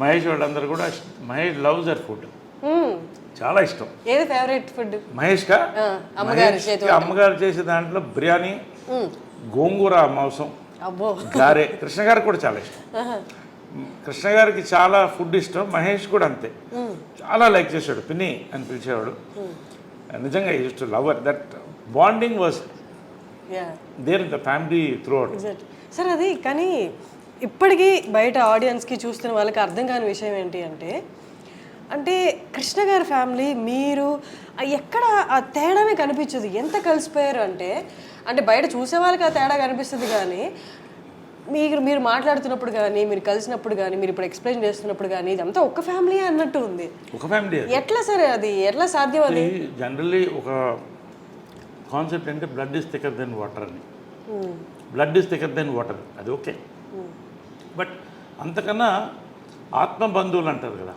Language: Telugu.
మహేష్ వాళ్ళందరూ కూడా మహేష్ లవ్స్ దర్ ఫుడ్, చాలా ఇష్టం. ఏది ఫేవరెట్ ఫుడ్ మహేష్కా అమ్మగారి చేతి అమ్మగారు చేసే దాంట్లో బిర్యానీ, గోంగూర మాంసం, అబ్బో గారె. కృష్ణ గారికి కూడా చాలా ఇష్టం. కృష్ణ గారికి చాలా ఫుడ్ ఇష్టం, మహేష్ కూడా అంతే, చాలా లైక్ చేశాడు. పిన్ని అని పిలిచేవాడు. నిజంగా used to love that bonding was there in the family throughout. Sir అది కానీ ఇప్పటికీ బయట ఆడియన్స్కి చూస్తున్న వాళ్ళకి అర్థం కాని విషయం ఏంటి అంటే, అంటే కృష్ణ గారి ఫ్యామిలీ మీరు ఎక్కడ ఆ తేడానే కనిపించదు. ఎంత కలిసిపోయారు అంటే, అంటే బయట చూసే వాళ్ళకి ఆ తేడా కనిపిస్తుంది కానీ మీరు మాట్లాడుతున్నప్పుడు కానీ, మీరు కలిసినప్పుడు కానీ, మీరు ఇప్పుడు ఎక్స్ప్లెయిన్ చేస్తున్నప్పుడు కానీ ఇదంతా ఒక ఫ్యామిలీ అన్నట్టు ఉంది. ఒక ఫ్యామిలీ ఎట్లా సరే అది ఎట్లా సాధ్యం? అది జనరల్లీ ఒక కాన్సెప్ట్ అంటే blood is thicker than water అని. Blood is thicker than water, అది ఓకే. బట్ అంతకన్నా ఆత్మ బంధువులు అంటారు కదా,